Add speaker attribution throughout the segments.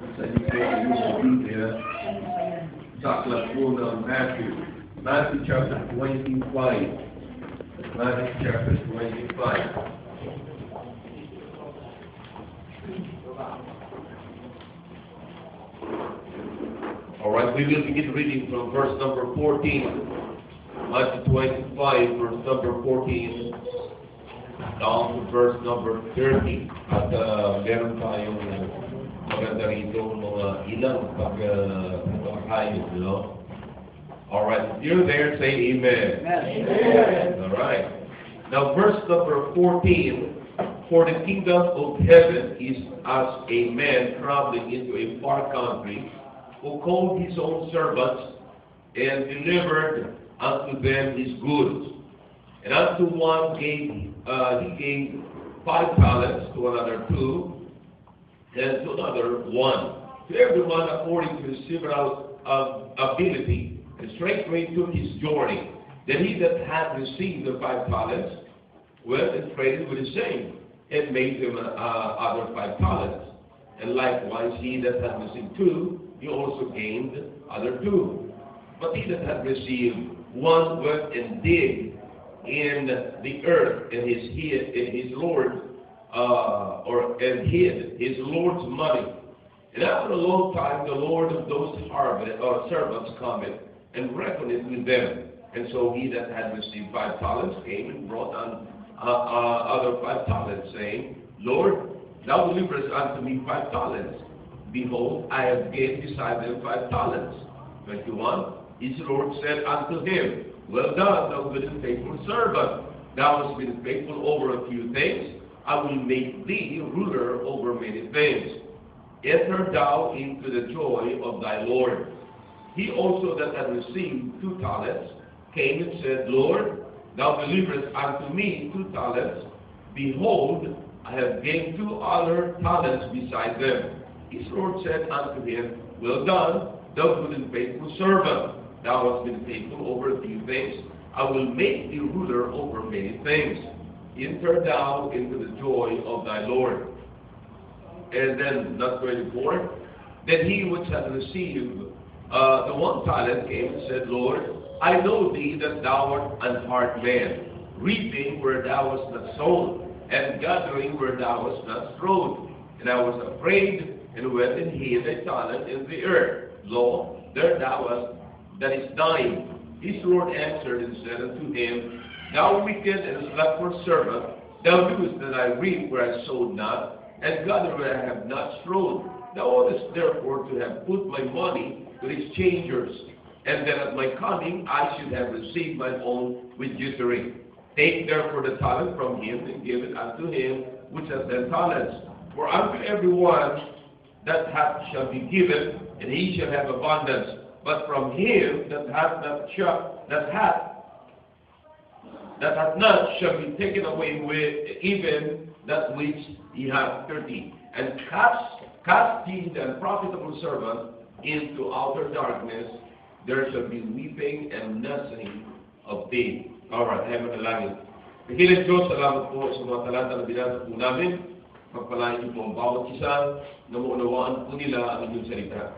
Speaker 1: Sa inyo po yung Biblia sa aklat po ng Matthew. Matthew chapter 25. Matthew chapter 25. Alright, we will begin reading from verse number 14. Matthew 25, verse number 14, down to verse number 30. At meron tayong maganda rito mga ilang pag-ayos, you know? Alright, if you're there, say amen. Amen. Alright. Now, verse number 14. For the kingdom of heaven is as a man traveling into a far country, who called his own servants and delivered unto them his goods. And unto one he gave 5 talents, to another 2, and to another 1. To everyone according to his several ability, and straightway took his journey. Then he that had received the 5 talents went and traded with the same, and made him other 5 talents. And likewise he that had received 2, he also gained other 2. But he that had received 1 went and digged in the earth, and hid his Lord's money. And after a long time, the Lord of those servants cometh and reckoneth with them. And so he that had received 5 talents came and brought on other 5 talents, saying, Lord, thou deliverest unto me 5 talents. Behold, I have gained beside them 5 talents. 21. His Lord said unto him, Well done, thou good and faithful servant. Thou hast been faithful over a few things. I will make thee ruler over many things. Enter thou into the joy of thy Lord. He also that had received 2 talents came and said, Lord, thou deliverest unto me 2 talents. Behold, I have gained 2 other talents beside them. His Lord said unto him, Well done, thou good and faithful servant. Thou hast been faithful over a few things. I will make thee ruler over many things. Enter thou into the joy of thy Lord. And then, verse 24, Then he which had received the 1 talent came and said, Lord, I know thee that thou art an hard man, reaping where thou hast not sown, and gathering where thou hast not strawed. And I was afraid, and went and hid thy talent in the earth. Lo, there thou wast, that is thine. His Lord answered and said unto him, Thou wicked and slothful servant, thou knewest that I reap where I sowed not, and gather where I have not strawed. Thou oughtest therefore to have put my money with exchangers, and that at my coming I should have received mine own with usury. Take therefore the talent from him, and give it unto him which hath 10 talents. For unto everyone that hath shall be given, and he shall have abundance. But from him that hath not shall be taken away with even that which he hath 30. And cast ye the unprofitable servant into outer darkness. There shall be weeping and gnashing of teeth. Alright, tayo manalangin. Nakilig Diyos, salamat po sa mga talanta na binasa po namin. Pagpalain niyo po ang bawat isa na maunawaan po nila ang inyong salita.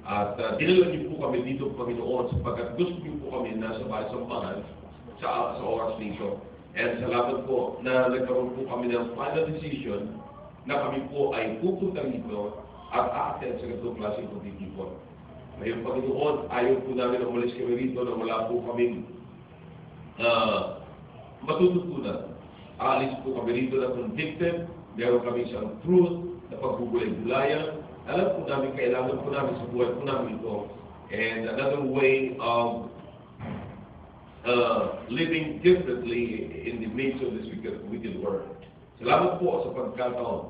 Speaker 1: At dinala niyo po kami dito, Panginoon, sapagkat gusto niyo po kami nasa bahay-sambahan sa oras nito. And salamat po na nagkaroon po kami ng final decision na kami po ay pupunta rito at aaten sa ganitong klaseng pagtitipon. Ngayon, Panginoon, ayaw po namin na umalis kami rito na wala po kaming matututunan. Aalis po kami rito na convicted. Meron kami isang truth na pagbubulay-bulayan. Alam po namin, kailangan po namin sa buhay po namin ito. And another way of living differently in the midst of this wicked world. Salamat po sa pagkataon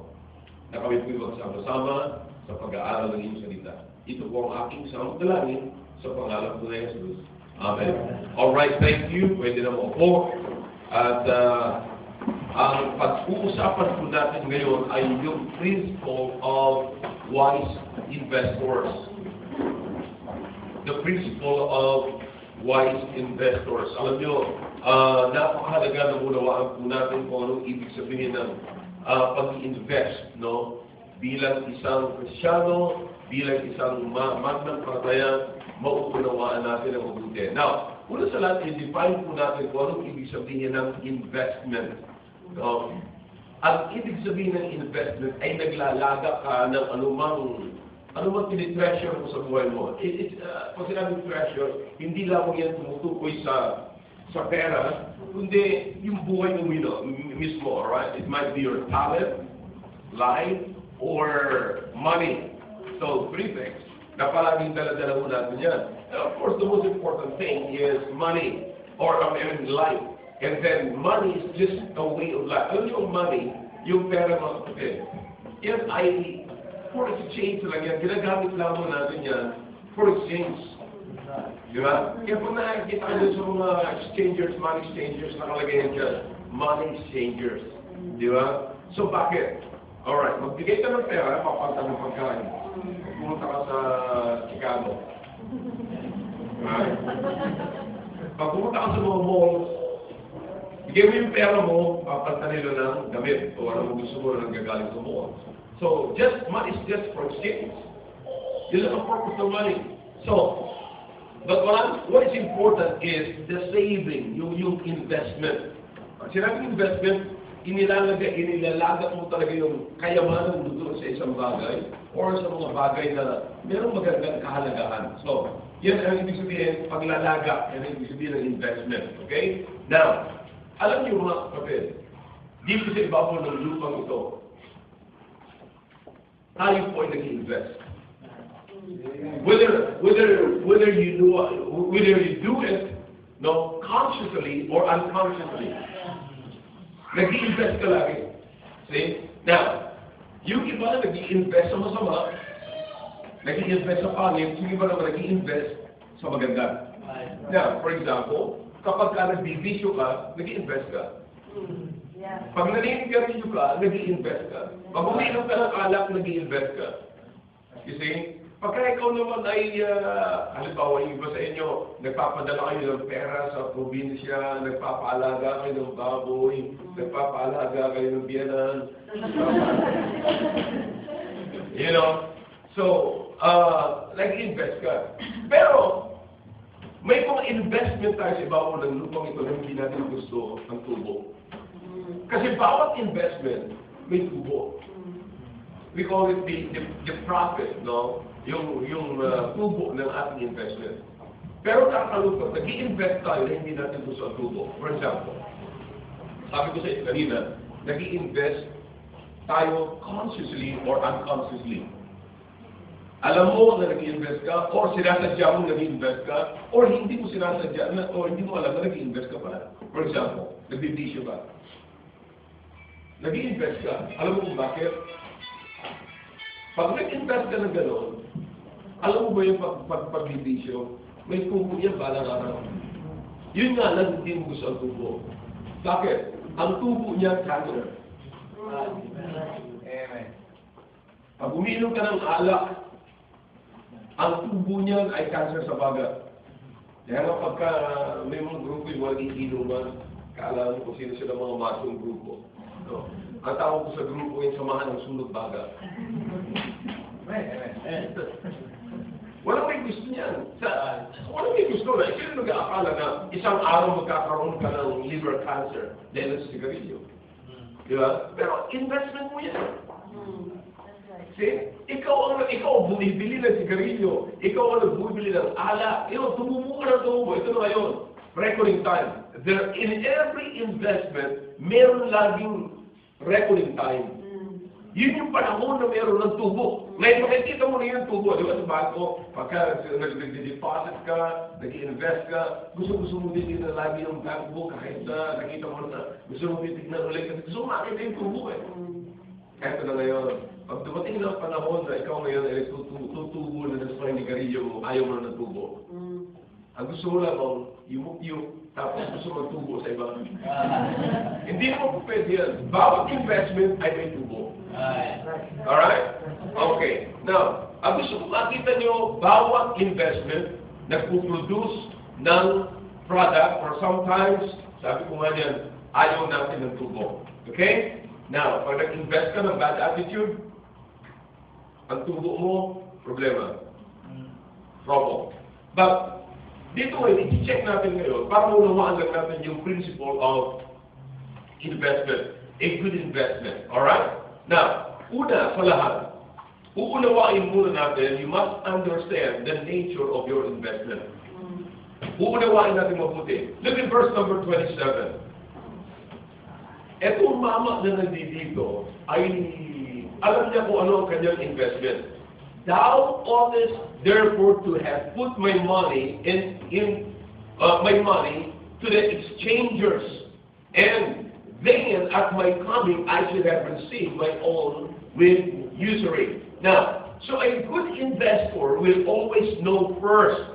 Speaker 1: na kami po magsama-sama sa pag-aaral ng inyong salita. Ito po ang aking samang dalangin sa pangalan po na Jesus. Amen. Alright, thank you. Pwede na mo po. At ang pag-uusapan po natin ngayon ay yung principle of wise investors. The principle of wise investors. Alam nyo, napakahalaga na unawaan po natin kung anong ibig sabihin ng pag-invest, no? bilang isang Kristyano, bilang isang mananampalataya, mauunawaan natin ang mabuti. Now, una sa lahat, i-define po natin kung anong ibig sabihin ng investment. Ang ibig sabihin ng investment ay naglalaga ka ng anumang tinitreasure mo sa buhay mo. Pag sinabing treasure, hindi lang yan tumutukoy sa pera, kundi yung buhay mo mismo, alright? It might be your talent, life, or money. So, three things. Na palaging dala-dala mo natin yan. And of course, the most important thing is money, or life. And then, money is just a way of life. Alam yung money, yung pera mga kapatid, yan ay for exchange lang yan. Ginagamit lang mo natin yan for exchange. Di ba? Kaya kung nakikita nyo sa mga exchangers, money exchangers, nakalagay yan dyan, money exchangers. Di ba? So, bakit? Alright, magbigay ka ng pera, papalta ng pagkain. Pumunta ka sa Chicago. Right? Pag pumunta ka sa mga malls, bigay mo yung pera mo, papalta nila ng damit o ano mo gusto mo na gagaling sa mall. So, money is just for exchange. Yun lang ang purpose ng money. So, but what is important is the saving, yung investment. Pag sinabing investment, inilalagat mo talaga yung kayamanan mo doon sa isang bagay or sa mga bagay na merong magandang kahalagahan. So, yan ang ibig sabihin, paglalaga, yan ang ibig sabihin ng investment. Okay? Now, alam niyo mga kapatid, dito sa ibabaw ng lupang ito, tayo po ay nag-invest. Whether you do it, no, consciously or unconsciously. Nag-i-invest ka lagi. See? Now, yung iba na nag-i-invest sa masama, nag-i-invest sa pangit, yung iba naman nag-i-invest sa maganda. Now, for example, kapag ka nagbibisyo ka, nag-i-invest ka. Pag naninigarilyo ka, nag-i-invest ka. Pag uminom ka ng alak, nag-i-invest ka. You see? Pagka ikaw naman ay, halimbawa yung iba sa inyo, nagpapadala kayo ng pera sa probinsya, nagpapaalaga kayo ng baboy, nagpapaalaga kayo ng biyanan. You know? So, nag-invest ka. Pero, may mga investment tayo sa ibabaw ng lupang ito na hindi natin gusto ang tubo. Kasi bawat investment, may tubo. We call it the profit, no? Yung tubo ng ating investment. Pero kakalungkot, nag-i-invest tayo na hindi natin gusto ang tubo. For example, sabi ko sa inyo kanina, nag-i-invest tayo consciously or unconsciously. Alam mo na nag-i-invest ka, or sinasadya mo nag-i-invest ka, or hindi mo sinasadya, or hindi mo alam na nag-i-invest ka pala. For example, nagbibisyo ka. Nag-i-invest ka. Alam mo kung bakit? Pag nag-invest ka ng gano'n, alam mo ba yung pagbibisyo, may tubo yan balang araw. Yun nga lang, hindi mo gusto ang tubo. Bakit? Ang tubo niya, cancer. Pag umiinom ka ng alak, ang tubo niyan ay cancer sa baga. Kaya nga pagka may mga grupo yung walang iinuman, kaalam mo kung sino sila mga masong grupo. No? Ang tawag ko sa grupo yung samahan ng sunog baga. Walang may gusto niyan. Walang may gusto na. Sino nag-aakala na isang araw magkakaroon ka ng liver cancer dahil sa sigarilyo? Di ba? Pero investment mo yan. See? Ikaw bumibili ng sigarilyo. Ikaw ang bumibili ng ala. Tumubo ka ng tumubo. Ito na ngayon. Reckoning time. In every investment, meron laging reckoning time. Yun yung panahon na meron ng tubo. Ngayon, makikita mo na yung tubo. Di ba sa bangko, pagka nag-deposit ka, nag-invest ka, gusto mo din na lagi yung bankbook kahit na nakita mo na gusto mo titignan ulit. Gusto mo makita yung tubo eh. Kaya na ngayon, pag dumating na panahon na ikaw ngayon ay tutubo na sa paninigarilyo mo, ayaw mo na ng tubo. Ang gusto mo lang yumuk-yuk, tapos gusto mo tubo sa iba. Hindi mo pwede yan. Bawat investment ay may tubo. Alright? Okay. Now, ang gusto ko makita nyo, bawat investment nagpuproduce ng product or sometimes, sabi ko nga yan, ayaw natin ng tubo. Okay? Now, pag nag-invest ka ng bad attitude, Ang tubo mo, problema. Problem. But, dito ngayon, i-check natin ngayon para maunawaan lang natin yung principle of investment. A good investment. Alright? Now, una sa lahat, uunawain muna natin, you must understand the nature of your investment. Uunawain natin mabuti. Look at verse number 27. Etong mama na nandito ay alam niya kung ano ang kanyang investment. Thou oughtest therefore to have put my money to the exchangers, and then at my coming I should have received my own with usury. Now, so a good investor will always know first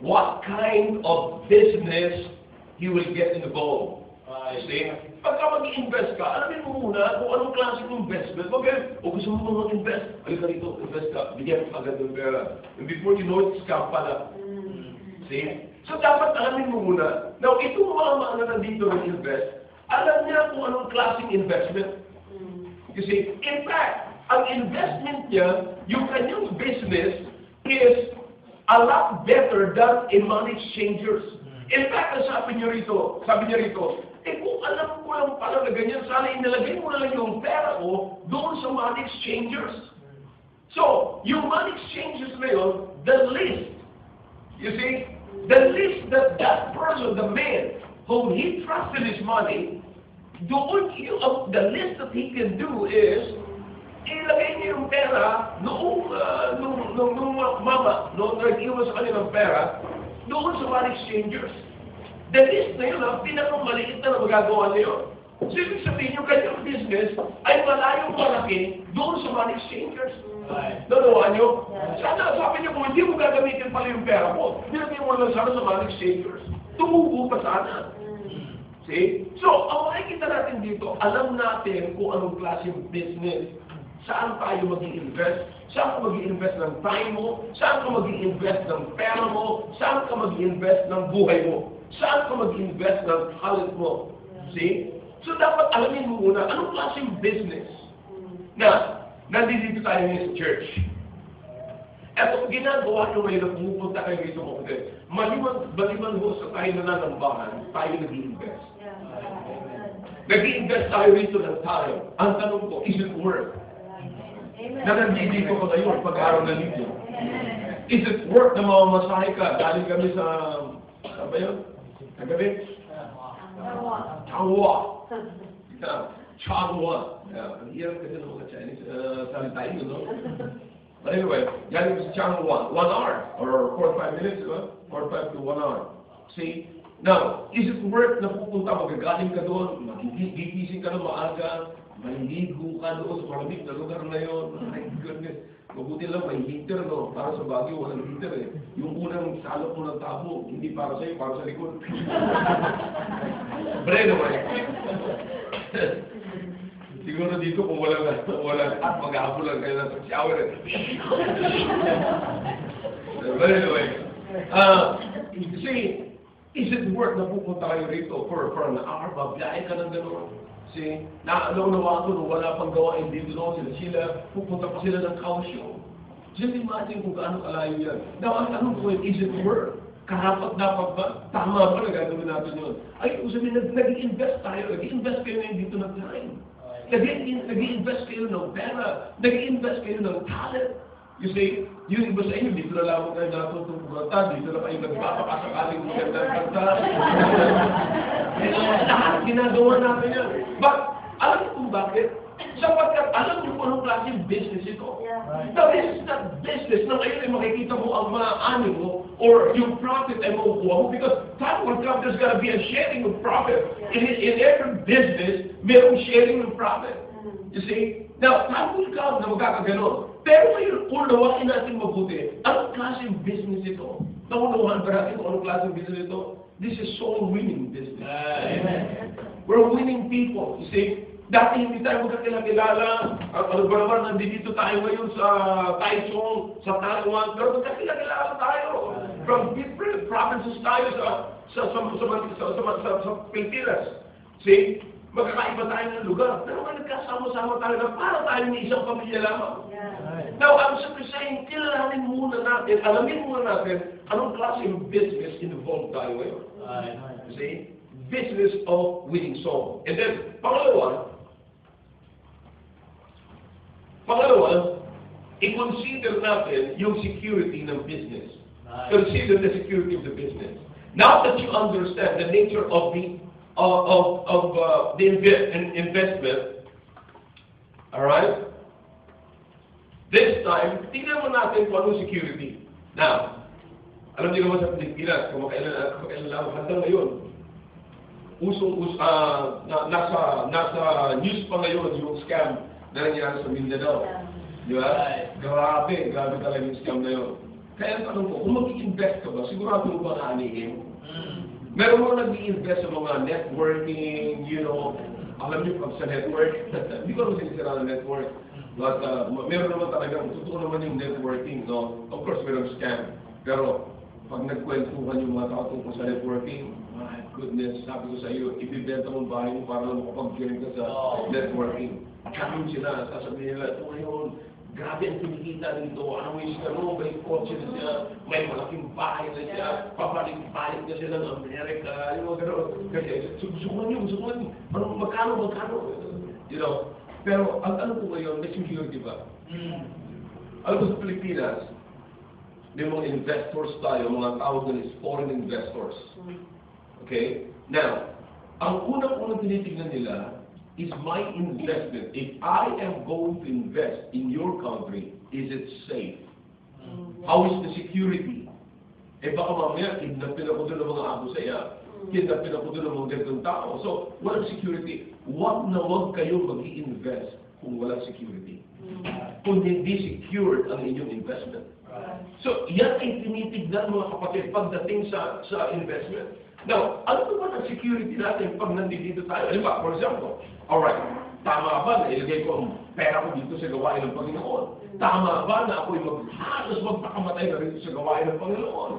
Speaker 1: what kind of business he will get involved. See? Pagka mag-invest ka, alamin mo muna kung anong klaseng investment. Okay, o gusto mo mag-invest, halika dito, invest ka, bigyan mo agad ng pera. And before you know it, scam pala. See? So dapat alamin mo muna. Now, itong mga na nandito nag-invest, alam niya kung anong klaseng investment. You see? In fact, ang investment niya, yung kanyang business is a lot better than in money exchangers. In fact, sabi niya rito, kung alam ko lang pala na ganyan, sana inilagay mo na lang yung pera ko doon sa money exchangers. So, yung money exchangers na yun, the list, you see, the list that that person, the man, whom he trusted his money, doon the list that he can do is, ilagay niya yung pera noong mama, noong nag-iwas sa kanya ng pera, doon sa money exchangers. The list na yun, pinakamaliit na magagawa niya yun. So, ibig sabihin yung kanyang business ay malayong malaki doon sa money exchangers. Nanawa niyo? Sana, sabi niyo, kung hindi mo gagamitin pala yung pera mo, nilagay mo lang sana sa money exchangers. Tumubo pa sana. See? So, ang makikita natin dito, alam natin kung anong klaseng business. Saan tayo mag-i-invest? Saan ka mag-i-invest ng time mo? Saan ka mag-i-invest ng pera mo? Saan ka mag-i-invest ng buhay mo? Saan ka mag-invest ng talent mo? See? So, dapat alamin mo muna, anong klaseng business? Na, nandito tayo ngayon sa church. Etong ginagawa nyo ngayon na pumupunta kayo dito mga maliman ho sa tayo nananambahan, tayo nag-i-invest. Nag-i-invest tayo rito ng time. Ang tanong ko, is it worth? Na nandito ko ngayon, pag-araw na dito. Is it worth na mamamasahe ka? Galing kami sa, saan ba yun? Kagabi? Changwa. Changwa. Ang hirap kasi ng mga Chinese salitain, no? But anyway, galing sa Changwa. 1 hour or 45 minutes, 45 to 1 hour. See? Now, is it worth na pupunta, magagaling ka doon, magigising ka na maaga, maliligo ka doon sa malamig na lugar na yun. My goodness. Mabuti lang may heater, no? Para sa Baguio, walang heater eh. Yung unang salot mo ng tabo, hindi para sa'yo, para sa likod. But anyway, siguro dito kung walang at mag-aabo lang kayo ng shower eh. But anyway, see, is it worth na pupunta kayo rito for an hour, babiyahe ka ng gano'n? See, nawa ko nung wala pang gawain dito noon sila, pupunta pa sila ng Kaohsiung. Just imagine kung gaano kalayo yan. Now, ang tanong ko, is it worth? Karapat-dapat ba? Tama ba na gagawin natin yun? Ay, kung sabihin, nag-i-invest tayo. Nag-i-invest kayo ngayon dito ng time. Nag-i-invest kayo ng pera. Nag-i-invest kayo ng talent. You see, yung iba sa inyo, dito na lamang kayo natutong kumanta, dito na kayo nagpapakasakaling maganda ng kanta. Lahat ginagawa natin yan. But, alam niyo kung bakit? Sapagkat alam niyo kung anong klaseng business ito. Now, this is not business na ngayon ay makikita mo ang mga ani mo or yung profit ay makukuha mo because time will come, there's gotta be a sharing of profit. In every business, mayroong sharing of profit. You see? Now, time will come na magkakaganon. Pero ngayon, unawain natin mabuti, anong klaseng business ito? Naunawahan ba natin kung anong klaseng business ito? This is soul-winning business. Amen. We're winning people. You see? Dati hindi tayo magkakilala. Ano ba naman, nandito tayo ngayon sa Taichung, sa Taiwan, pero magkakilala tayo. From different provinces tayo sa Pilipinas. See? magkakaiba tayo ng lugar. Pero kung nagkasama-sama tayo na para tayo ng isang pamilya lamang.
Speaker 2: Yeah.
Speaker 1: Now, I'm simply saying, kilalanin muna natin, alamin muna natin, anong klaseng business involved tayo ngayon. You see? Business of winning souls. And then, pangalawa, i-consider natin yung security ng business. Consider the security of the business. Now that you understand the nature of the investment, all right? This time, tingnan mo natin kung anong security. Now, alam niyo naman sa Pilipinas, kung kailan lang hanggang ngayon, nasa news pa ngayon yung scam na nangyari sa Mindanao. Di ba? Grabe talaga yung scam na yun. Kaya ang tanong ko, kung mag-i-invest ka ba, sigurado mo ba naanihin? Meron mo nag-i-invest sa mga networking, you know, alam niyo pag sa network, hindi ko naman sinisira ng network. But meron naman talaga, totoo naman yung networking, no? Of course, meron scam. Pero pag nagkwentuhan yung mga tao tungkol sa networking, my goodness, sabi ko sa iyo, ibibenta mong bahay mo para makapag-join ka sa networking. Kami sila, sasabihin nila, ito ngayon, grabe ang kinikita nito, ano yung ano, may kotse na siya, may malaking bahay na siya, papalik-balik na siya ng Amerika, yung mga gano'n. Kasi, susukuan niyo, magkano, you know. Pero, ano po ngayon, may security ba? Alam mo sa Pilipinas, may mga investors tayo, mga tawag na is foreign investors. Okay? Now, ang unang-unang tinitingnan nila is my investment. If I am going to invest in your country, is it safe? How is the security? Eh baka mamaya, kidnapin ako doon ng mga abusaya. Kidnapin ako doon ng mga ganitong tao. So, walang security. Wag na wag kayo mag-i-invest kung walang security. Kung hindi secured ang inyong investment. So, yan ay tinitignan mga kapatid pagdating sa investment. Now, ano ba ang security natin pag nandito tayo? Diba, for example, alright, tama ba na ilagay ko ang pera ko dito sa gawain ng Panginoon? Tama ba na ako'y halos magpakamatay na rito sa gawain ng Panginoon?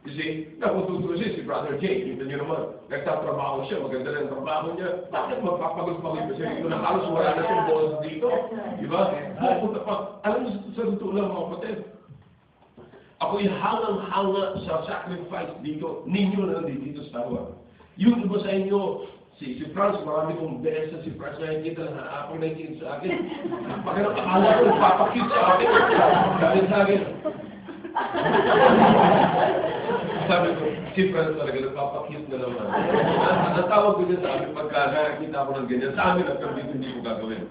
Speaker 1: You see, nakututusin si Brother Jay, kita niyo naman, nagtatrabaho siya, maganda na ang trabaho niya, bakit magpapagod-pagod pa siya dito na halos wala na siyang boss dito? Diba? Pupunta pa, alam mo sa totoo lang mga kapatid, ako'y hangang-hanga sa sacrifice dito, ninyo na nandito sa Taiwan. Yung iba sa inyo, si Franz, marami kong beses si Franz nakikita na ako nakikita sa akin. Pagka akala ko, nagpapakit sa akin. Galit sa akin. Sabi ko, si Franz talaga nagpapakit na naman. Natawag ko niya sa akin pagka nakikita ko ng ganyan. Sa amin, at dito hindi ko gagawin.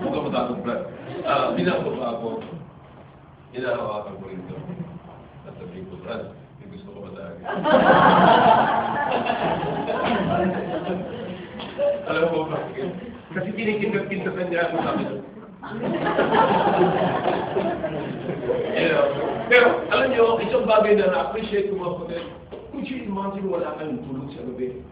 Speaker 1: Huwag ka matakot, Franz. Pinako pa ako. Inahawakan ko rin ito. At sabihin ko, Franz, may gusto ko ba sa akin? Alam mo ba? Kasi kinikinag-pintasan niya ako sa akin. You know? Pero, alam niyo, isang bagay na na-appreciate ko mga kapatid. Kung siya imagine wala kayong tulog sa gabi.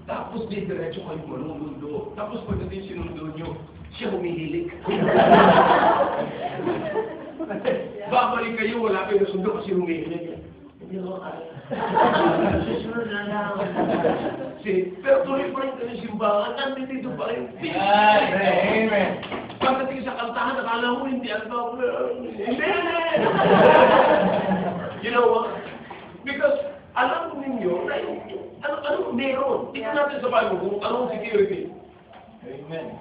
Speaker 1: Tapos di diretso kayo manunundo. Tapos pagdating sinundo niyo, siya humihilik. Babalik kayo, wala kayo nasundo kasi humihilig. Hindi ko kaya. Susunod na lang. Pero tuloy pa rin kayo simbahan, nandito pa rin. Amen. Pagdating sa kantahan, nakala mo hindi at ako. You know what? Because alam ninyo na ano meron. Tingnan natin sa Bible kung anong security. Amen.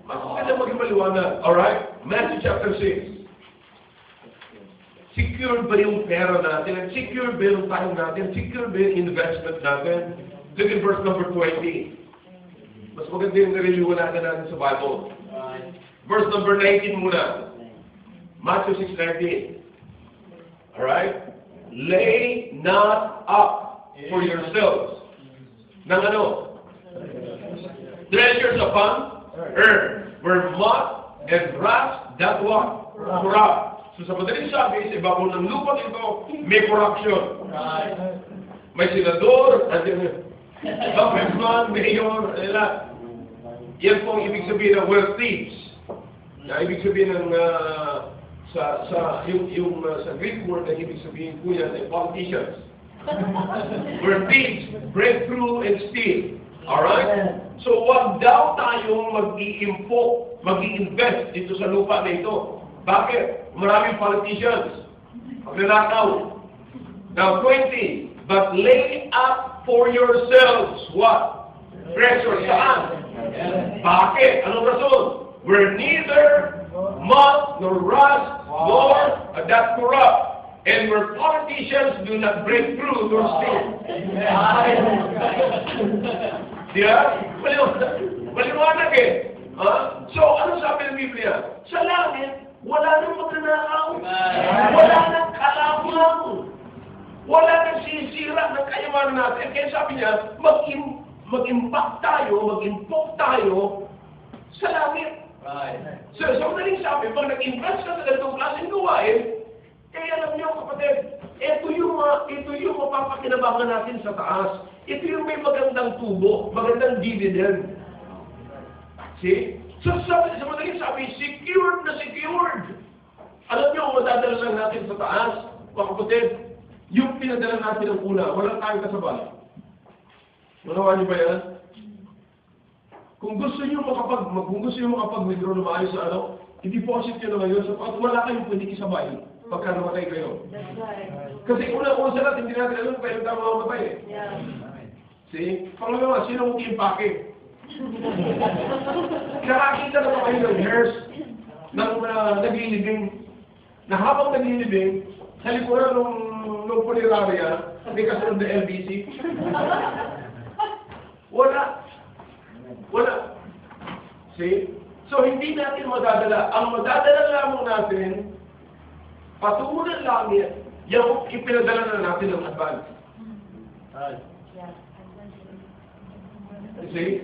Speaker 1: Mas maganda maging maliwanag. Alright? Matthew chapter 6. Secure ba yung pera natin? Secure ba yung time natin? Secure ba yung investment natin? Look at verse number 20. Mas maganda yung naliliwanagan natin sa Bible. Verse number 19 muna. Matthew 6:19. Alright? Lay not up for yourselves. Nang ano? Treasures upon earth, where moth and rust doth what? Corrupt. So sa madaling sabi, sa ibabaw ng lupang ito, may corruption. May senador, congressman, mayor, lahat. Yan po ang ibig sabihin ng wealth thieves. Na ibig sabihin ng sa Greek word na ibig sabihin po yan ay politicians. Wealth thieves break through and steal. Alright? So, wag daw tayong mag-i-invest dito sa lupa na ito. Bakit? Maraming politicians. Magnanakaw. Now, 20. But lay up for yourselves what? Treasure. Saan? Bakit? Anong rason? Where neither moth nor rust nor that corrupt. And where politicians do not break through nor steal. Diba? Maliwanag eh. So, ano sabi ng Biblia? Sa langit, wala nang magnanakaw. Wala nang kalamang. Wala nang sisira ng kayamanan natin. Kaya sabi niya, mag-impact tayo, mag-impok tayo sa langit. So, madaling sabi, pag nag-invest ka sa ganitong klaseng gawain, kaya alam niyo kapatid, ito yung mapapakinabangan natin sa taas. Ito yung may magandang tubo, magandang dividend. See? So sa madaling sabi, secured na secured. Alam niyo, madadala lang natin sa taas, mga kapatid, yung pinadala natin ng una, walang tayong kasabay. Manawa niyo ba yan? Kung gusto niyo makapag-withdraw na maayos sa i-deposit niyo na ngayon, sapagkat wala kayong pwede isabay pagka namatay kayo. Kasi una-una sa lahat, hindi natin alam kayo tama mamatay eh. See? Pangalawa, sino mong impake? Nakakita na ba kayo ng hairs ng naglilibing, na habang naglilibing, sa likuran ng punerarya, may kasunod na LBC? Wala. See? So, hindi natin madadala. Ang madadala lamang natin, patungo ng langit, yung ipinadala na natin ng advance. See?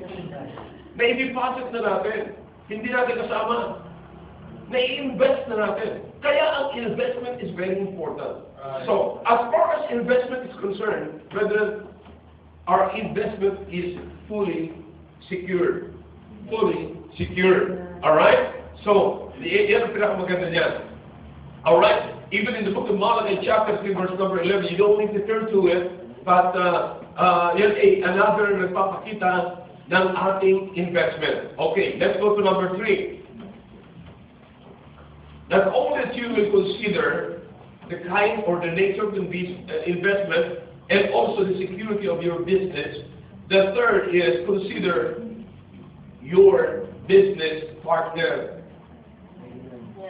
Speaker 1: Na-i-deposit na natin. Hindi natin kasama. Na-i-invest na natin. Kaya ang investment is very important. So, as far as investment is concerned, brethren, our investment is fully secured. Fully secured. Alright? So, yan ang pinakamaganda niyan. Alright? Even in the book of Malachi, chapter 3, verse number 11, you don't need to turn to it, but yan another nagpapakita ng ating investment. Okay, let's go to number 3. Not only that you will consider the kind or the nature of the investment and also the security of your business, the third is consider your business partner.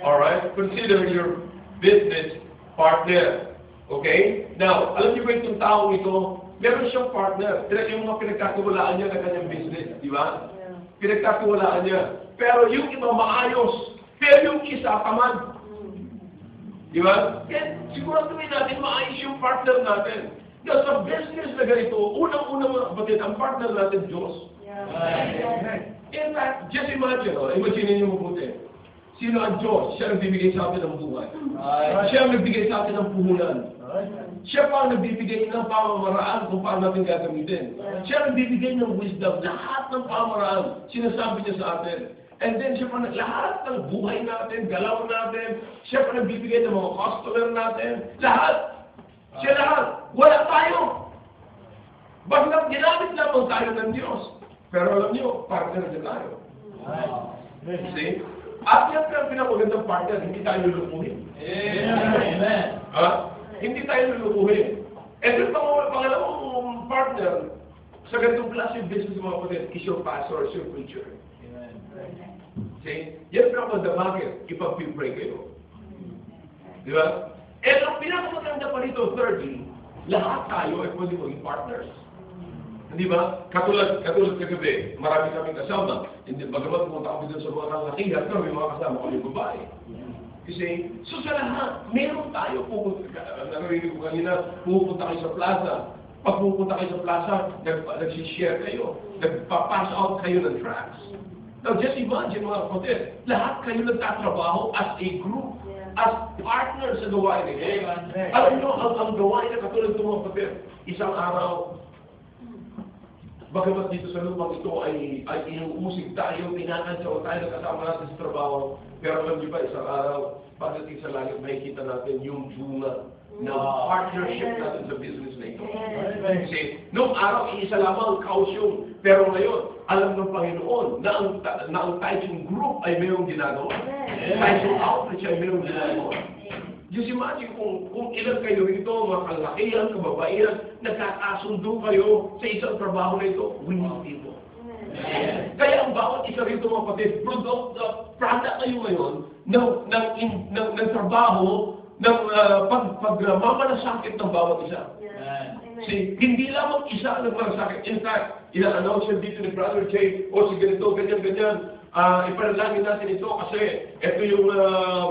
Speaker 1: Alright? Consider your business partner. Okay? Now, alam niyo ba itong taong ito, meron siyang partner. Yung mga pinagkatiwalaan niya na kanyang business. Di ba? Pinagkatiwalaan niya. Pero yung iba maayos. Pero yung isa tamad. Di ba? Kaya siguraduhin natin maayos yung partner natin. Kaya sa business na ganito, unang-unang mga kapatid, ang partner natin, Diyos. In fact, just imagine niyo mabuti. Sino ang Diyos? Siya ang nagbibigay sa atin ng buhay. Siya ang nagbigay sa atin ng puhunan. Siya pa ang nagbibigay ng pamamaraan kung paano natin gagamitin. Siya ang nagbibigay ng wisdom. Lahat ng pamamaraan, sinasabi niya sa atin. And then siya pa lahat ng buhay natin, galaw natin, siya pa nagbibigay ng mga customer natin. Lahat. Siya lahat. Wala tayo. Basta ginamit lamang tayo ng Diyos. Pero alam niyo, partner din tayo. See? At yan ang pinapagandang partner, hindi tayo lulukuhin. Amen. Hindi tayo lulukuhin. And yung pangalawang partner, sa ganitong klase yung business mga kapatid, is your pastor, is your preacher. See? Yan pinapagandang bakit, ipag-pray kayo. Di ba? And ang pinakamaganda pa rito, thirdly, lahat tayo ay pwede maging partners. Hindi ba? Katulad kagabi, marami kaming kasama. Hindi, bagamat pumunta kami dun sa mga kalakihan, pero may mga kasama kami babae. Kasi, so sa lahat, meron tayo narinig ko kanina, pupunta kayo sa plaza. Pag pupunta kayo sa plaza, nagsishare kayo. Nagpa-pass out kayo ng tracts. Now, just imagine mga kapatid, lahat kayo nagtatrabaho as a group, as partners sa gawain nito. Alam nyo, ang gawain na katulad ng mga kapatid, isang araw, bagamat dito sa lupang ito ay inuusig tayo, pinakansyaw tayo na kasama natin sa trabaho. Pero alam niyo ba, isang araw, pagdating sa langit, makikita natin yung bunga ng partnership natin sa business na ito. Kasi, noong araw, iisa lamang kausyong Pero ngayon, alam ng Panginoon na ang tithing group ay mayroong ginagawa. Tithing outreach ay mayroong ginagawa. Just imagine kung ilan kayo rito, mga kalakihan, kababaihan, nagkakasundo kayo sa isang trabaho na ito, we need people. Kaya ang bawat isa rito, mga kapatid, product kayo ngayon ng trabaho, ng pagmamalasakit ng bawat isa. See, hindi lamang isa ang nagmalasakit. In fact, ina-announce dito ni Brother Jay, si ganito, ganyan. Ipanalangin natin ito kasi ito yung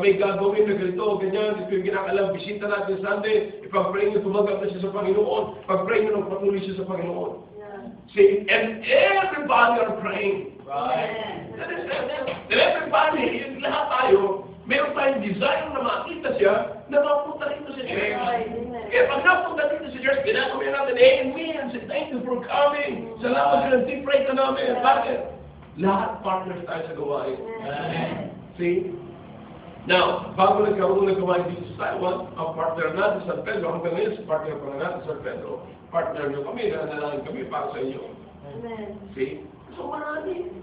Speaker 1: may gagawin na ganito, ganyan. Ito yung ginakalang bisita natin Sunday. Ipag-pray nyo, tumagal na siya sa Panginoon. Pag-pray nyo ng patuloy siya sa Panginoon. See, and everybody are praying. Right. And everybody, lahat tayo, meron tayong desire na makita siya, na mapunta dito sa church. Kaya pag napunta dito sa church, ginagawa natin, amen, say thank you for coming. Salamat sa nag-pray ka namin. Bakit? Lahat partners tayo sa gawain. See? Now, bago nagkaroon ng gawain dito sa Taiwan, ang partner natin sa San Pedro, hanggang ngayon sa partner pa natin sa San Pedro, partner nyo kami, nananalangin kami para sa inyo. See? So marami.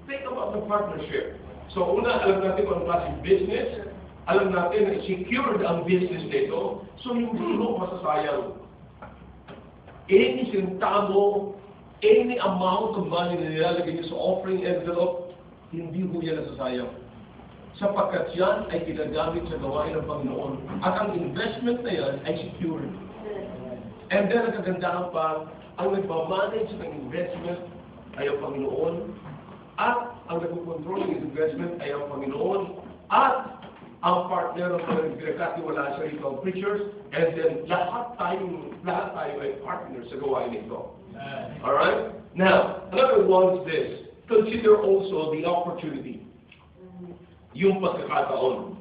Speaker 1: Think about the partnership. So una, alam natin kung anong klaseng business, alam natin na secured ang business nito, so hindi mo masasayang. Any sentamo, any amount of money na nilalagay niyo sa offering envelope, hindi mo yan nasasayang. Sapagkat yan ay ginagamit sa gawain ng Panginoon. At ang investment na yan ay secured. And then, ang kagandahan pa, ang nagmamanage ng investment ay ang Panginoon. At ang nagkukontrol ng investment ay ang Panginoon. At ang partner ng pinagkatiwala sa rito, preachers. And then, lahat tayo ay partners sa gawain nito. Alright? Now, another one is this. Consider also the opportunity. Yung pagkakataon.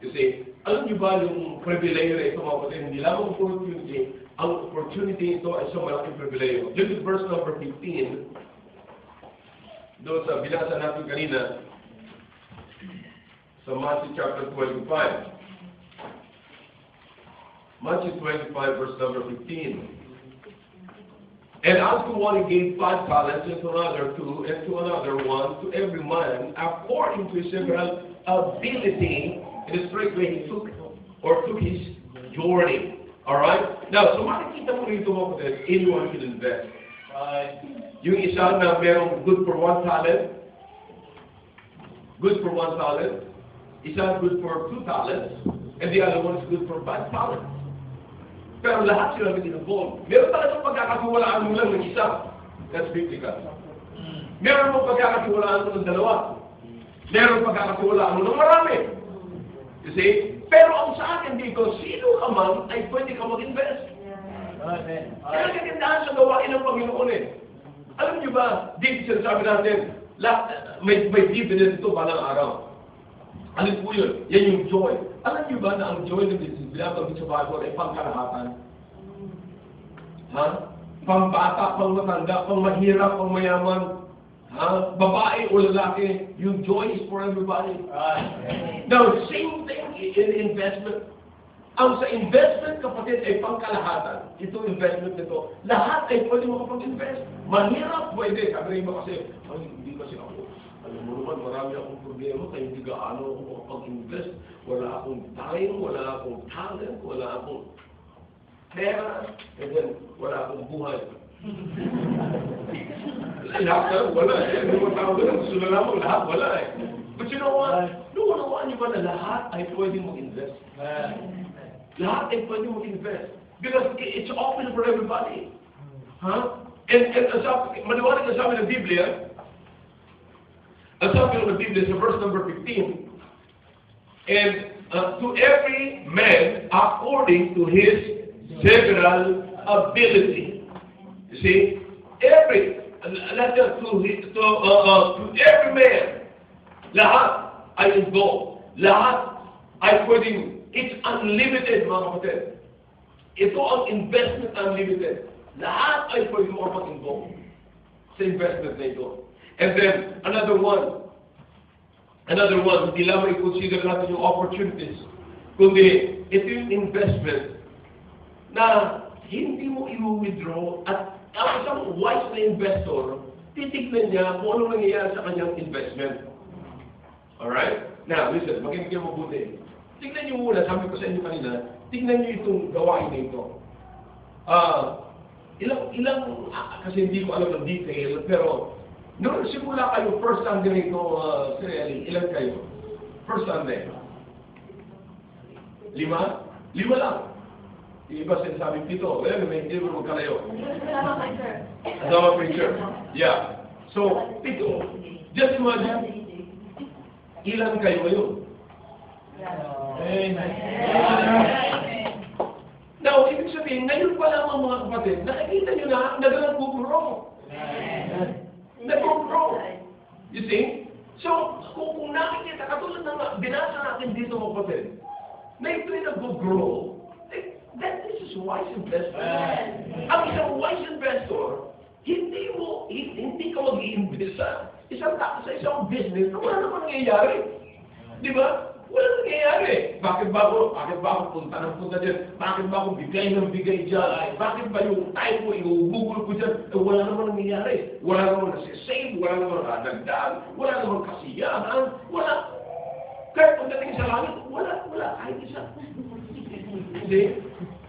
Speaker 1: Kasi, alam niyo ba yung privilege na ito, mga kapatid, hindi lamang opportunity, ang opportunity ito ay isang malaking privilege. Look at verse number 15. Doon sa binasa natin kanina, sa Matthew chapter 25. Matthew 25, verse number 15. And as to one he gave 5 talents, and to another 2, and to another 1, to every man, according to his several ability, and straightway he took his journey. Alright? Now, so makikita mo rito mo that anyone can invest. Yung isa na merong good for 1 talent, isa good for 2 talents, and the other one is good for 5 talents. Pero lahat sila may involved. Meron talagang pagkakatiwalaan mo lang ng isa. That's biblical. Meron mo pagkakatiwalaan mo ng dalawa. Meron pagkakatiwalaan mo ng marami. You see? Pero ang sa akin dito, sino ka man ay pwede ka mag-invest. Kaya kagandahan sa gawain ng Panginoon eh. Alam niyo ba, dito sinasabi natin, may dividend ito palang araw. Alin po yun? Yan yung joy. Alam niyo ba na ang joy ng binabagit sa Bible ay pangkalahatan? Ha? Pambata, pang matanda, pang mahirap, pang mayaman, ha? Babae o lalaki, yung joy is for everybody. Now, same thing in investment. Ang sa investment, kapatid, ay pangkalahatan. Ito investment nito. Lahat ay pwede makapag-invest. Mahirap, pwede. Sabi rin ba kasi, hindi kasi ako. Alam mo naman, marami akong problema kaya hindi gaano ako makapag-invest. Wala akong time, wala akong talent, wala akong pera, and then wala akong buhay. Lahat na, wala eh. Hindi mo tawag na, gusto na lamang lahat, wala eh. But you know what? Nuunawaan niyo ba na lahat ay pwede mag-invest? Lahat ay pwede mag-invest. Because it's open for everybody. Huh? And maliwanag na sabi ng Biblia, ang sabi ng Biblia sa verse number 15, and to every man according to his several ability. You see, every every man, lahat ay involved. Lahat ay pwedeng, it's unlimited, mga kapatid. Ito ang investment unlimited. Lahat ay pwedeng makapag-involve sa investment na ito. And then, another one, hindi lamang i-consider natin yung opportunities, kundi ito yung investment na hindi mo i-withdraw at ang isang wise na investor, titignan niya kung ano nangyayari sa kanyang investment. Alright? Now, listen, makinig kayo mabuti. Tignan niyo muna, sabi ko sa inyo kanina, tignan niyo itong gawain na ito. Kasi hindi ko alam ng detail, pero noong simula kayo, first Sunday nito, seriously, ilan kayo? First Sunday. 5? 5 lang. Yung iba sinasabing 7. Well, may hindi mo magkalayo. Kasama preacher. Yeah. So, 7. Just imagine, ilan kayo ngayon? Now, ibig sabihin, ngayon pa lang mga kapatid, nakikita nyo na, nag-grow. Nag-grow. You see? So, kung nakikita, katulad ng binasa natin dito mga kapatid, na ito yung nag-grow, that is a wise investor. Ang isang wise investor, hindi ka mag-i-invest sa isang business na wala naman nangyayari. Di ba? Wala nangyayari. Bakit ba ako punta dyan? Bakit ba ako bigay ng bigay dyan? Bakit ba yung time ko, inuugugol ko dyan? Wala naman nangyayari. Wala naman nasisave, wala naman nakadagdag, wala naman kasiyahan, wala. Kahit pagdating sa langit, wala, kahit isa. See?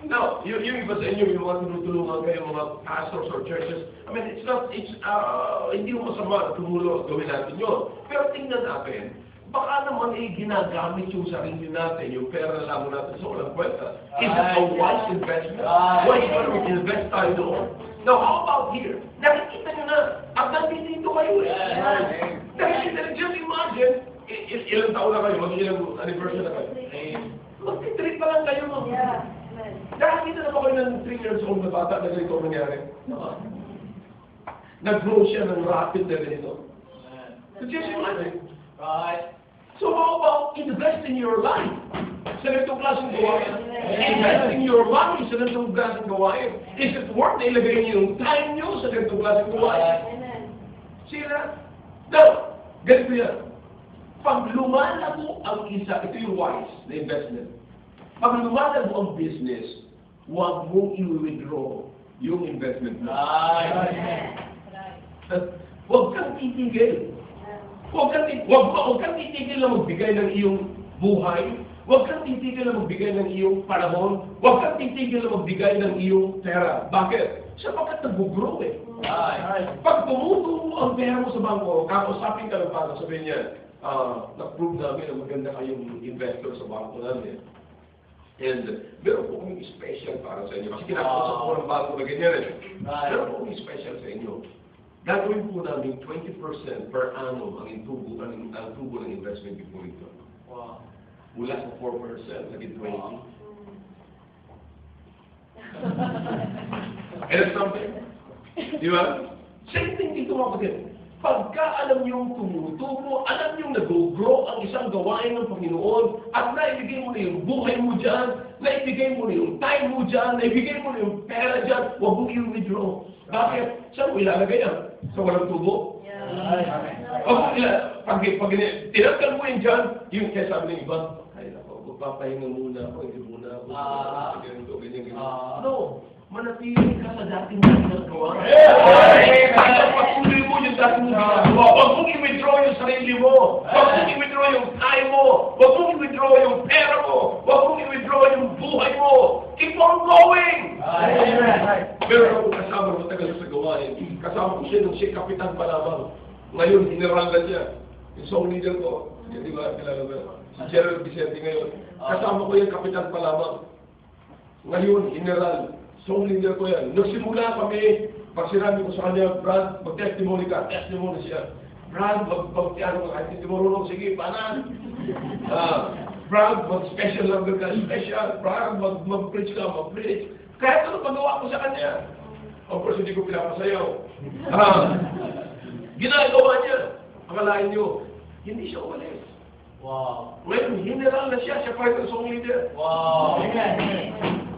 Speaker 1: Now, yung iba sa inyo, yung mga tinutulungan kayo, mga pastors or churches, I mean, hindi mo masama na tumulong, gawin natin yun. Pero tingnan natin, baka naman ginagamit yung sarili natin, yung pera lang natin sa walang kwenta. Is it a wise investment? Why should we invest tayo doon? Now, how about here? Nakikita nyo na, at nandito kayo eh. Nakikita nyo, just imagine, ilang taon na kayo, mag-ilang anniversary na kayo. Mag-trip pa lang kayo. Nakikita na ba kayo ng 3 years old na bata na ganito ang nangyari? Nag-grow siya ng rapid na ganito. So just imagine. Right. So how about investing your life? Sa ganitong klaseng gawain. Investing your money sa ganitong klaseng gawain. Is it worth na ilagay niyo yung time niyo sa ganitong klaseng gawain? See that? Now, ganito yan. Pag lumalago ang isa, ito yung wise na investment. Pag lumalago ang business, huwag mong i-withdraw yung investment mo. Huwag kang titigil. Huwag kang titigil na magbigay ng iyong buhay. Huwag kang titigil na magbigay ng iyong panahon. Huwag kang titigil na magbigay ng iyong pera. Bakit? Sapagkat nag-grow eh. Pag tumutubo ang pera mo sa bangko, kakausapin ka lang para sabihin niya, na-prove namin na maganda kayong investor sa bangko namin. And meron po kaming special para sa inyo. Kasi kinakausap ko ng bangko na ganyan eh. Meron po kaming special sa inyo. Gagawin po namin 20% per annum ang tubo ng investment po ito. Wow. Mula sa 4%, naging 20%. And that's something. Di ba? Same thing dito mga kapatid. Pagka alam niyong tumutubo, alam niyong nag-grow ang isang gawain ng Panginoon, at naibigay mo na yung buhay mo dyan, naibigay mo na yung time mo dyan, naibigay mo na yung pera dyan, huwag mong i-withdraw. Bakit? Saan mo ilalagay yan? Sa walang tubo? Pag tinatgal mo yun dyan, yung kaya sabi ng iba, ay nako, magpapahinga muna ako, hindi muna ako. Ganyan. No. Manatili ka sa dating ginagawa. Patuloy mo yung dating ginagawa. Huwag mong i-withdraw yung sarili mo. Huwag mong i-withdraw yung time mo. Huwag mong i-withdraw yung pera mo. Huwag mong i-withdraw yung buhay mo. Keep on going! Meron ako kasama matagal sa gawain. Kasama ko siya nung siya kapitan pa lamang. Ngayon, general na siya. Yung song leader ko, di ba, kilala ba? Si Gerald Vicente ngayon. Kasama ko yung kapitan pa lamang. Ngayon, general. Song leader ko yan. Nagsimula kami, pag sinabi ko sa kanya, Brad, mag-testimony ka, testimony siya. Brad, mag-tiano ka, kahit hindi marunong, sige, panan. Brad, mag-special number ka, special. Brad, mag-preach ka, mag-preach. Kahit ano pagawa ko sa kanya. Of course, hindi ko pinapasayaw. Ginagawa niya. Akalain niyo, hindi siya umalis. Wow. Well, general na siya pa yung song leader. Wow. Amen.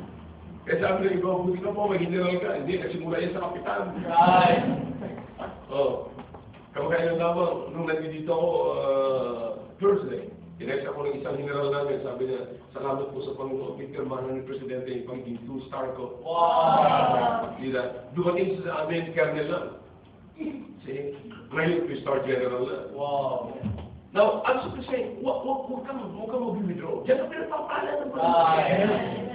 Speaker 1: Kaya sabi ng iba, buti ka po, mag-general ka. Hindi, nagsimula yan sa kapitan. Right. Kamakain lang naman, nung nandito ako, Thursday, inex ako ng isang general namin, sabi niya, salamat po sa Panginoon, pinirmahan ng Presidente yung pagiging 2-star ko. Wow! Dumating sa amin, Colonel lang. See? Ngayon, we start general na.
Speaker 2: Wow.
Speaker 1: Now, I'm supposed to say, huwag kang mag-withdraw. Diyan ka pinagpapala ng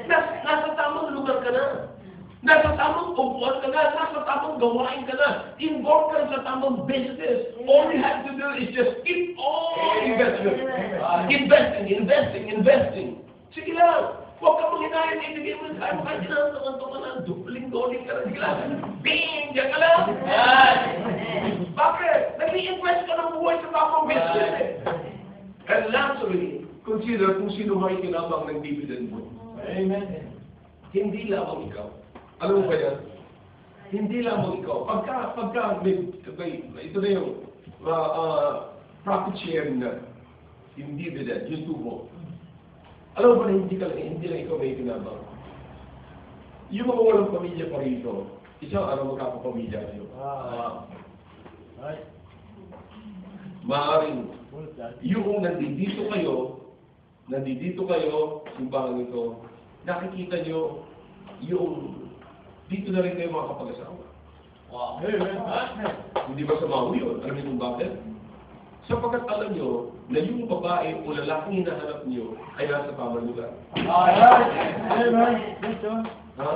Speaker 1: nasa tamang lugar ka na. Nasa tamang upuan ka na. Nasa tamang gawain ka na. Involved ka sa tamang business. All you have to do is just keep on investing. Sige lang. Huwag ka manghinayan, ibigay mo yung time. Kahit kinantakan ka na, dupling doling ka na. Sige lang. Bing! Diyan ka lang. Bakit? Nag-i-invest ka ng buhay sa tamang business eh. And lastly, consider kung sino may kinabang ng dividend mo.
Speaker 2: Amen.
Speaker 1: Hindi lamang ikaw. Alam mo ba yan? Hindi lamang ikaw. Pagka ito na yung profit sharing na, yung dividend, yung tubo. Alam mo ba na hindi lang ikaw may kinabang. Yung mga walang pamilya pa rito, isang araw magkakapamilya kayo.
Speaker 2: Right.
Speaker 1: Maaaring yung nandito kayo, simbahan ito, nakikita nyo yung dito na rin kayo makakapag-asawa.
Speaker 2: Wow.
Speaker 1: Hindi ba sa mga yun? Alam niyo kung bakit? Sapagkat alam nyo na yung babae o lalaking hinahanap nyo ay nasa tamang lugar. Ha?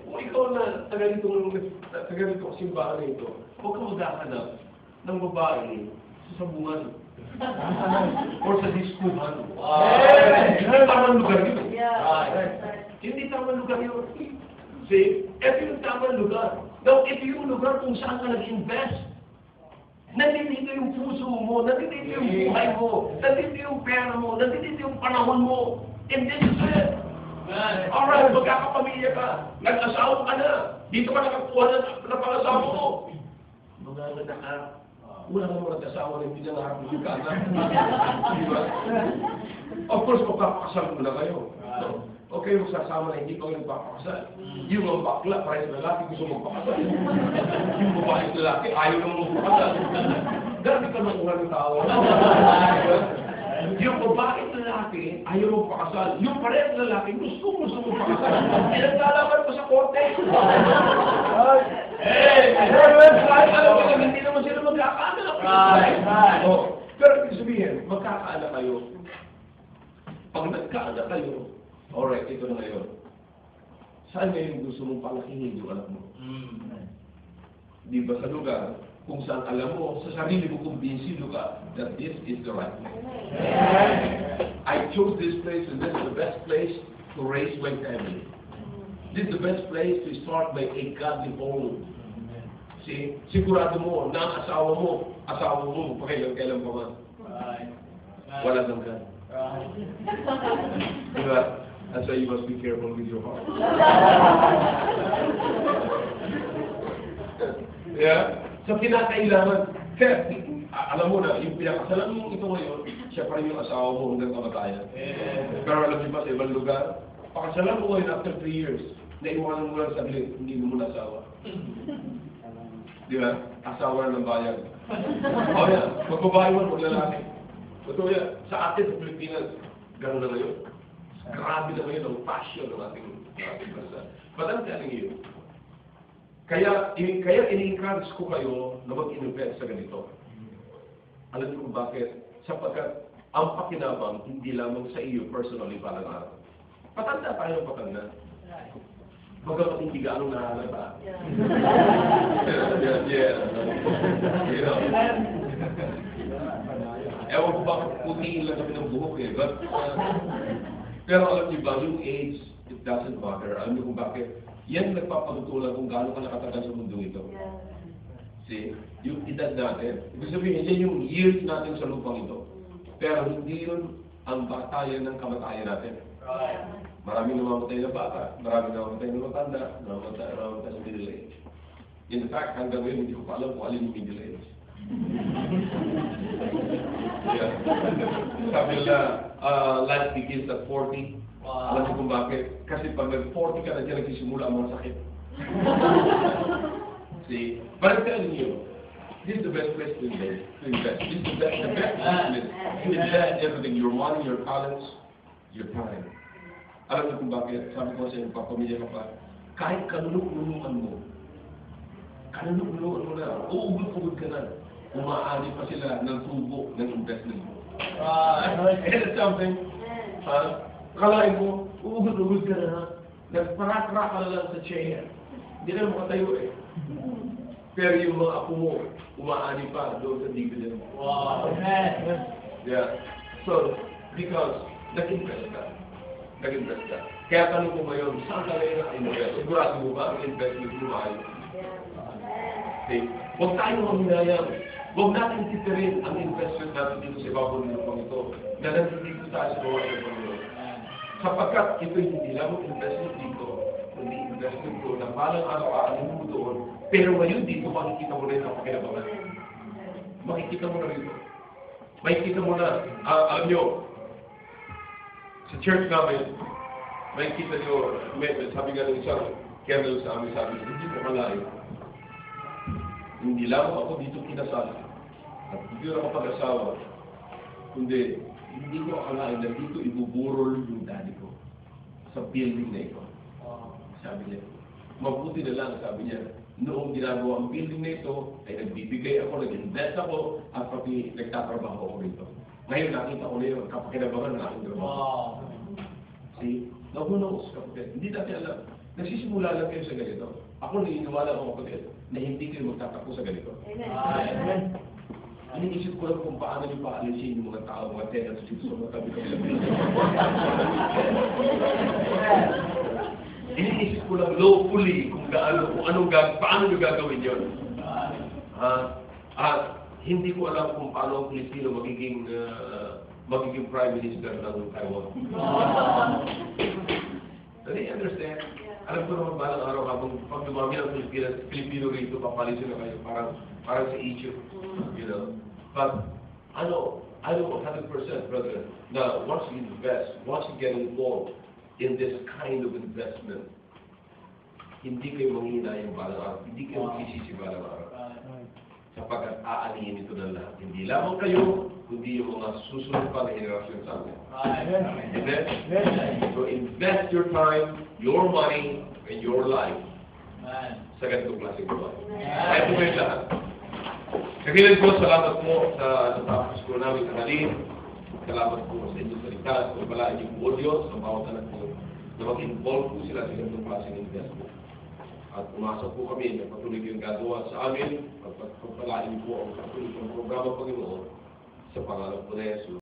Speaker 1: Kung ikaw na taga nitong simbahan na ito, huwag kang maghahanap ng babae sa sabungan. Or sa diskuhan. Hindi tamang lugar yun. Hindi tamang lugar yun. See? Ito yung tamang lugar. Now, ito yung lugar kung saan ka nag-invest. Nandito yung puso mo, nandito yung buhay mo, nandito yung pera mo, nandito yung panahon mo. And this is it. Alright, magkakapamilya ka, nag-asawa ka na, dito ka nakakuha na pangasawa mo. Magaganda ka. Wala ka naman nag-asawa na hindi na nakapagod ka na. Di ba? Of course, magpapakasal mo na kayo. Okay, magsasama na hindi ko yung magpapakasal. Yung mga bakla, parang sa lalaki gusto magpapakasal. Yung babae sa lalaki, ayaw naman magpapakasal. Grabe ka ng unang tao. Yung babae sa lalaki, ayaw magpapakasal. Yung parehas sa lalaki, gusto magpapakasal. Pinagkalaman ko sa korte. Alam mo, hindi naman sila magkakaanak. Pero sabihin, magkakaanak kayo. Pag nagkaanak kayo, alright, ito na ngayon. Saan ngayon gusto mong palakihin yung anak mo? Di ba sa lugar, kung saan alam mo, sa sarili mo kumbinsido ka that this is the right place. I chose this place and this is the best place to raise my family. This is the best place to start my a godly home. See, sigurado mo na ang asawa mo, pakailan pa man. Wala nang God. Diba? That's why you must be careful with your heart. Yeah? So, kinakailangan. Kaya, alam mo na, yung pinakasalan mo ito ngayon, siya pa rin yung asawa mo hanggang kamatayan. Pero alam niyo ba, sa ibang lugar, pakasalan mo ngayon after 3 years, naiwanan mo lang saglit, hindi mo na asawa. Di ba? Asawa na ng bayan. O yan, magbabae mo, maglalaki. Totoo yan. Sa atin, sa Pilipinas, gano'n na ngayon. Grabe na ngayon ang passion ng ating bansa. But I'm telling you, kaya ini-encourage ko kayo na mag-invest sa ganito. Alam niyo kung bakit? Sapagkat ang pakinabang hindi lamang sa iyo personally parang araw. Patanda tayo patanda. Bagamat hindi gaano nahalata. Ewan ko bakit putiin lang kami ng buhok eh. Pero alam niyo ba, yung age, it doesn't matter. Alam niyo kung bakit? Yan nagpapatutulan kung gaano ka nakatagal sa mundo ito. See? Yung edad natin. Ibig sabihin, yan yung years natin sa lupang ito. Pero hindi yun ang batayan ng kamatayan natin. Maraming namamatay na bata, maraming namamatay na matanda, namamatay sa middle age. In fact, hanggang ngayon, hindi ko pa alam kung alin yung middle age. Yeah. Sabi nila, life begins at 40. Alam mo kung bakit? Kasi pag nag-40 ka na dyan, nagsisimula ang mga sakit. See? But I'm telling you, this is the best place to invest. This is the best business. You invest everything, your money, your talents, your time. Alam mo kung bakit? Sabi ko sa iyo, papamilya ka pa, kahit kanunong-nunungan mo,
Speaker 3: Nanunuan mo na. Uugod-ugod ka na. Umaani pa sila ng tubo ng investment mo.
Speaker 2: Right.
Speaker 3: And it's something, kalain mo, uugod-ugod ka na ha. Nagparak-rak ka na lang sa chair. Hindi na makatayo eh. Pero yung mga apo mo, umaani pa doon sa dividend mo.
Speaker 2: Wow. Amen.
Speaker 3: Yeah. So, because nag-invest ka. Nag-invest ka. Kaya tanong ko ngayon, saan ka ngayon na-invest? Sigurado mo ba ang investment mo ay? Okay. Huwag tayong maminayang. Huwag natin titirin ang investment natin dito sa ibabang lupang ito na nandito tayo sa bawat ng Panginoon. Sapagkat ito hindi lang investment dito, kundi investment ko na balang araw-araw mo doon. Pero ngayon dito, makikita mo rin ang pakinabangan. Makikita mo na rin. Makikita mo na, alam nyo, sa church namin, makikita nyo, sabi nga ng isang kernel sa amin, sabi, hindi ko malayo. Hindi lang ako dito kinasal. At hindi ako pag-asawa. Kundi, hindi ko akalain na dito ibuburol yung daddy ko sa building na ito. Sabi niya, mabuti na lang, sabi niya, noong ginagawa ang building na ito, ay nagbibigay ako, nag-invest ako, at pati nagtatrabaho ako rito. Ngayon, nakita ko na yun, kapakinabangan ng aking trabaho.
Speaker 2: Wow. See?
Speaker 3: Now, who knows, kapatid? Hindi natin alam. Nagsisimula lang kayo sa ganito. Ako naniniwala ako, kapatid, na hindi kayo magtatakbo sa ganito.
Speaker 2: Amen.
Speaker 3: Iniisip ko lang kung paano niyo paalisin yung mga tao, mga tenants dito sa mga tabi-tabi. Iniisip ko lang lawfully kung paano niyo gagawin yun. Hindi ko alam kung paano ang Pilipino magiging Prime Minister ng Taiwan. Do they understand? Alam ko naman balang araw habang pag dumami ng Pilipino rito, papalisin na kayo, parang sa Egypt, you know. But, I know 100%, brother, na once you invest, once you get involved in this kind of investment, hindi kayo manghihinayang balang araw, hindi kayo magsisisi balang araw. Sapagkat aanihin ito ng lahat. Hindi lamang kayo, kundi yung mga susunod pa na henerasyon sa amin. Amen? So invest your time, your money, and your life sa ganitong klaseng buhay. Kaya ito ba yung lahat? Kagilan ko, salamat po sa tapos ko namin kanalin. Salamat po sa inyong salita, sa mabalaan yung audio, sa bawat anak ko, na mag-involve po sila sa ganitong klaseng investment. At umasa po kami na patuloy yung gagawa sa amin, pagpapalain po ang patuloy ng programa Panginoon sa pangalan po na Yesus.